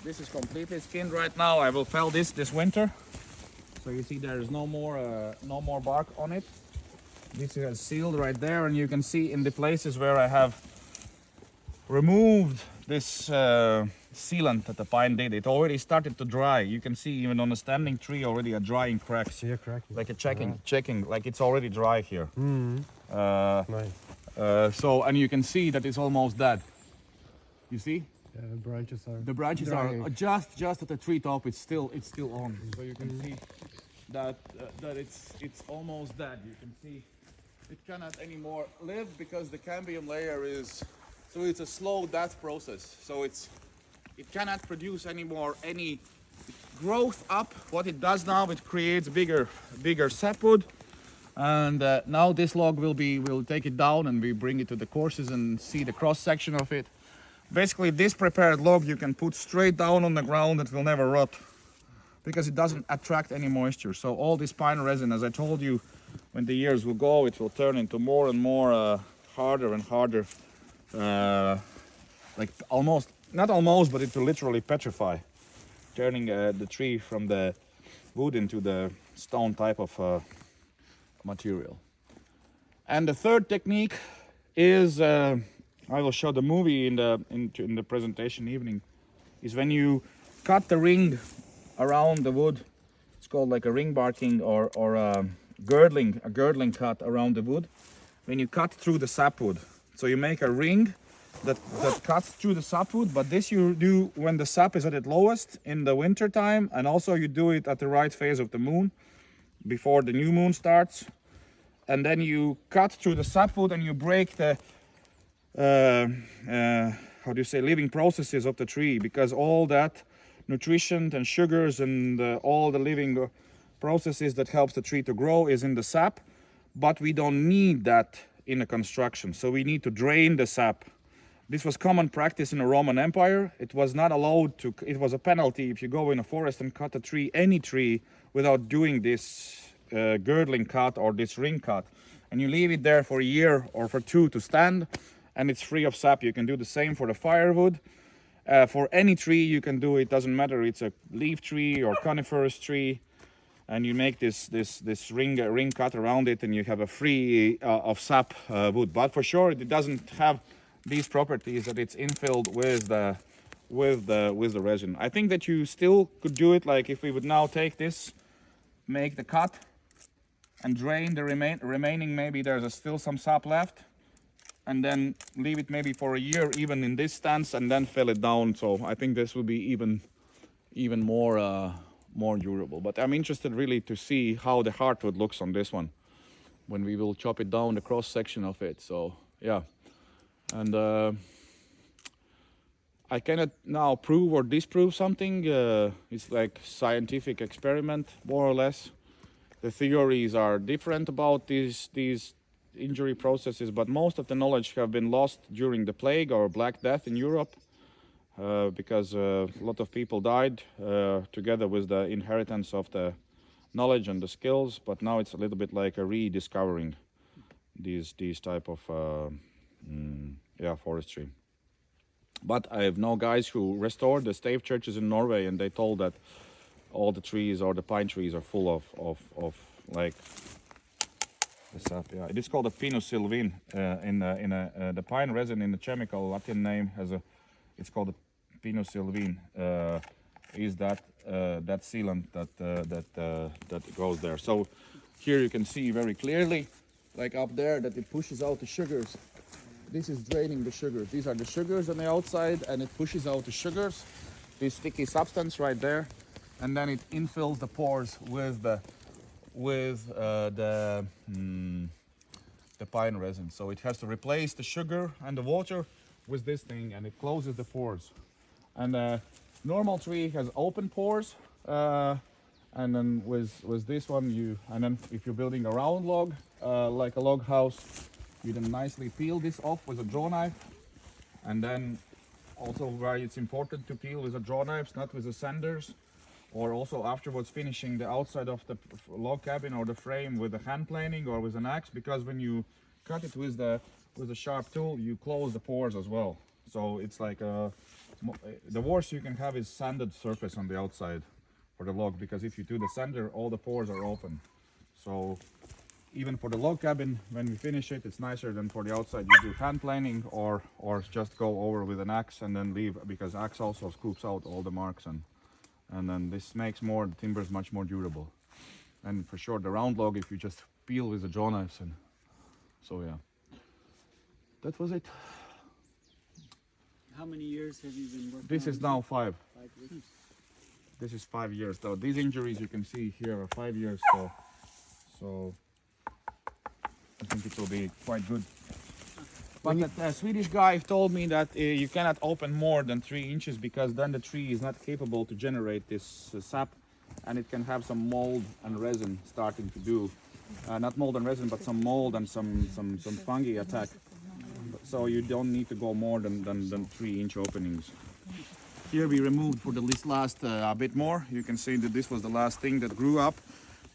This is completely skinned right now. I will fell this winter. So you see there is no more bark on it. This is sealed right there, and you can see in the places where I have removed this sealant that the pine did, it already started to dry. You can see even on a standing tree already a drying cracks. Yeah, cracking. Like a checking, like it's already dry here. Nice. So, and you can see that it's almost dead. You see? The branches are are just at the tree top. It's still on. So you can see that it's almost dead. You can see it cannot anymore live because the cambium layer is, so it's a slow death process. So it cannot produce anymore any growth up. What it does now, it creates bigger sapwood. And now this log we'll take it down and we bring it to the courses and see the cross section of it. Basically, this prepared log you can put straight down on the ground. It will never rot because it doesn't attract any moisture. So all this pine resin, as I told you, when the years will go, it will turn into more and more harder and harder, like almost, not almost, but it will literally petrify, turning the tree from the wood into the stone type of material. And the third technique is, I will show the movie in the presentation evening, is when you cut the ring around the wood. It's called like a ring barking or a girdling cut around the wood. When you cut through the sapwood, so you make a ring that cuts through the sapwood, but this you do when the sap is at its lowest in the winter time, and also you do it at the right phase of the moon, before the new moon starts. And then you cut through the sapwood and you break the how do you say, living processes of the tree, because all that nutrition and sugars and all the living processes that helps the tree to grow is in the sap, but we don't need that in a construction, so we need to drain the sap. This was common practice in the Roman Empire. It was not allowed to, it was a penalty if you go in a forest and cut a tree, any tree, without doing this girdling cut or this ring cut, and you leave it there for a year or for two to stand, and it's free of sap. You can do the same for the firewood. For any tree you can do it, doesn't matter it's a leaf tree or coniferous tree, and you make this ring cut around it and you have a free of sap wood. But for sure it doesn't have these properties that it's infilled with the resin. I think that you still could do it, like if we would now take this, make the cut and drain the remaining, maybe there's still some sap left, and then leave it maybe for a year even in this stance and then fill it down. So I think this will be even more durable. But I'm interested really to see how the heartwood looks on this one when we will chop it down, the cross section of it. So yeah, and I cannot now prove or disprove something. It's like scientific experiment, more or less. The theories are different about these injury processes, but most of the knowledge have been lost during the plague or Black Death in Europe, because a lot of people died together with the inheritance of the knowledge and the skills. But now it's a little bit like a rediscovering these type of forestry. But I have known guys who restored the stave churches in Norway, and they told that all the trees or the pine trees are full of like the sap. Yeah, it is called a Pinus sylvine. The pine resin in the chemical Latin name it's called a Pinus sylvine. Is that sealant that goes there. So here you can see very clearly, like up there, that it pushes out the sugars. This is draining the sugars. These are the sugars on the outside, and it pushes out the sugars, this sticky substance right there, and then it infills the pores with the pine resin. So it has to replace the sugar and the water with this thing, and it closes the pores. And normal tree has open pores, and then with this one and then if you're building a round log, like a log house, you then nicely peel this off with a draw knife. And then also where it's important to peel with a draw knives, not with the sanders, or also afterwards finishing the outside of the log cabin or the frame with a hand planing or with an axe, because when you cut it with a sharp tool, you close the pores as well. So it's like The worst you can have is sanded surface on the outside for the log, because if you do the sander, all the pores are open. So even for the log cabin, when we finish it, it's nicer than for the outside. You do hand planing or just go over with an axe and then leave, because axe also scoops out all the marks, and then this makes the timbers much more durable. And for sure, the round log, if you just peel with the jaw knives, and so yeah, that was it. How many years have you been working This on is now 5. 5 years? This is 5 years. Though these injuries you can see here are 5 years, so I think it will be quite good. But the Swedish guy told me that you cannot open more than 3 inches, because then the tree is not capable to generate this sap, and it can have some mold and resin starting to do. Not mold and resin, but some mold and some fungi attack. So you don't need to go more than 3-inch openings. Here we removed for this last a bit more. You can see that this was the last thing that grew up,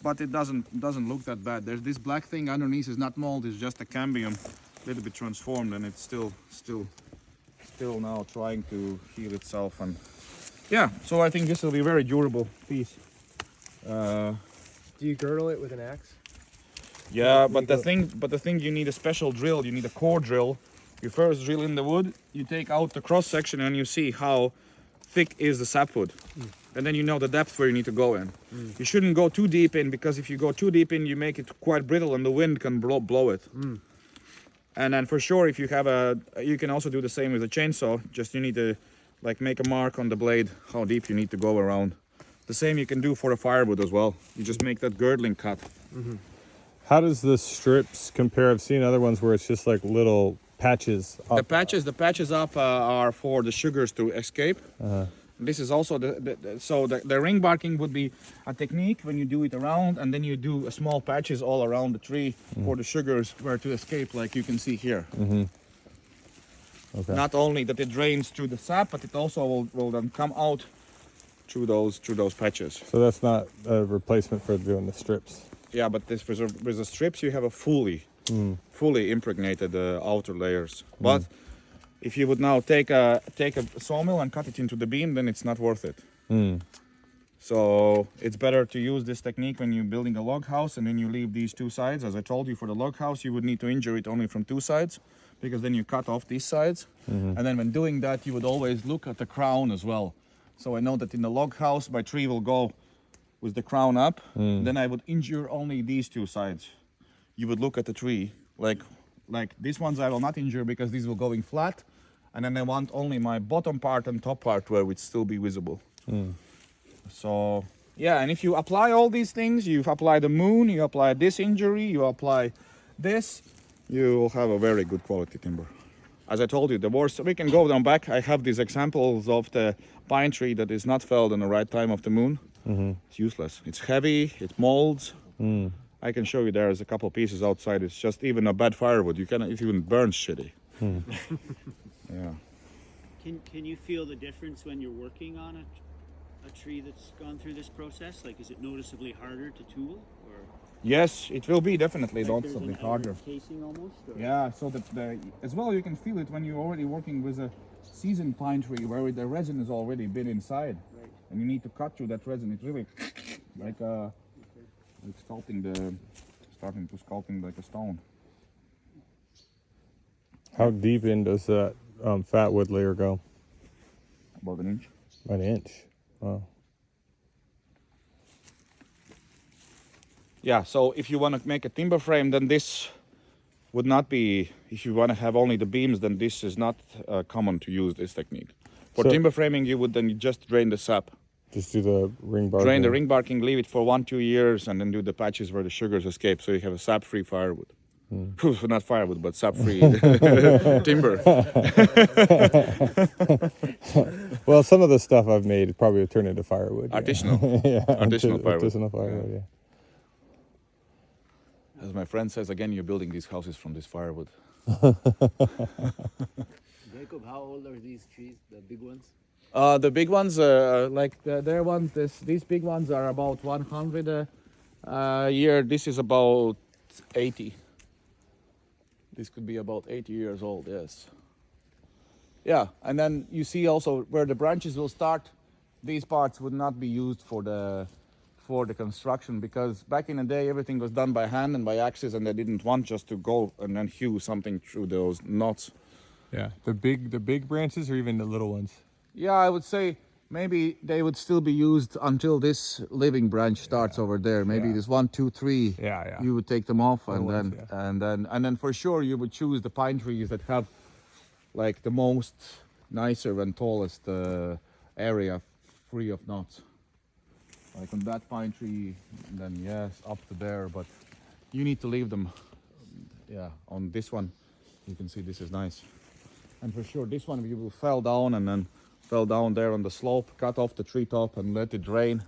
but it doesn't look that bad. There's this black thing underneath is not mold, it's just a cambium, a little bit transformed, and it's still now trying to heal itself. And yeah, so I think this will be a very durable piece. Do you girdle it with an axe? Yeah, but the thing you need a special drill. You need a core drill. You first drill in the wood. You take out the cross section and you see how thick is the sapwood, and then you know the depth where you need to go in. You shouldn't go too deep in, because if you go too deep in, you make it quite brittle and the wind can blow it. And then for sure, if you have you can also do the same with a chainsaw. Just you need to like make a mark on the blade how deep you need to go around. The same you can do for the firewood as well. You just make that girdling cut. How does the strips compare? I've seen other ones where it's just like little patches up. The patches up are for the sugars to escape. This is also the ring barking would be a technique when you do it around, and then you do a small patches all around the tree for the sugars where to escape, like you can see here. Okay. Not only that it drains through the sap, but it also will then come out through those patches. So that's not a replacement for doing the strips. Yeah, but this with the strips you have a fully impregnated outer layers. But if you would now take a sawmill and cut it into the beam, then it's not worth it. So it's better to use this technique when you're building a log house, and then you leave these 2 sides. As I told you, for the log house you would need to injure it only from 2 sides, because then you cut off these sides. And then when doing that, you would always look at the crown as well. So I know that in the log house my tree will go with the crown up, then I would injure only these 2 sides. You would look at the tree, like these ones I will not injure, because these will going flat, and then I want only my bottom part and top part where it would still be visible. So yeah, and if you apply all these things, you apply the moon, you apply this injury, you apply this, you will have a very good quality timber. As I told you, the worst, we can go down back. I have these examples of the pine tree that is not felled in the right time of the moon. It's useless. It's heavy, it molds. I can show you there's a couple pieces outside. It's just even a bad firewood. It even burns shitty. Yeah. Can you feel the difference when you're working on a tree that's gone through this process? Like, is it noticeably harder to tool, or Yes, it will be definitely like there's noticeably an harder. outer casing almost? Or? Yeah, so that as well you can feel it when you're already working with a seasoned pine tree where the resin has already been inside, Right. and you need to cut through that resin. It's really like starting to sculpting like a stone. How deep in does that fat wood layer go? About an inch. An inch. Wow. Yeah, so if you want to make a timber frame, then this would not be, if you want to have only the beams, then this is not common to use this technique. For So- timber framing, you would then just drain the sap. Just do the ring bar. Drain the ring barking, leave it for 1-2 years, and then do the patches where the sugars escape, so you have a sap-free firewood. Not firewood, but sap-free timber. Well, some of the stuff I've made probably would turn into firewood. Yeah. Additional. Yeah, Additional firewood. Additional firewood, yeah. As my friend says, again, you're building these houses from this firewood. Jacob, how old are these trees, the big ones? The big ones, like their ones, these big ones are about 100 a year. This is about 80. This could be about 80 years old, yes. Yeah, and then you see also where the branches will start. These parts would not be used for the construction, because back in the day everything was done by hand and by axes, and they didn't want just to go and then hew something through those knots. Yeah, the big branches or even the little ones. Yeah, I would say maybe they would still be used until this living branch starts over there. Maybe Yeah. this 1, 2, 3. Yeah. You would take them off, and ones, then and then for sure you would choose the pine trees that have like the most nicer and tallest area free of knots. Like on that pine tree, then yes, up to there, but you need to leave them. Yeah, on this one, you can see this is nice. And for sure, this one you will fell down and then fell down there on the slope, cut off the treetop and let it drain,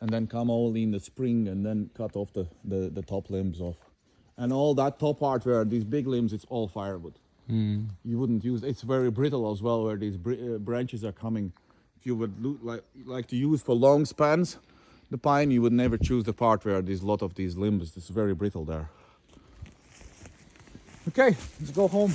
and then come all in the spring and then cut off the top limbs off. And all that top part where these big limbs, it's all firewood. You wouldn't use, it's very brittle as well where these branches are coming. If you would like to use for long spans, the pine, you would never choose the part where there's a lot of these limbs. It's very brittle there. Okay, let's go home.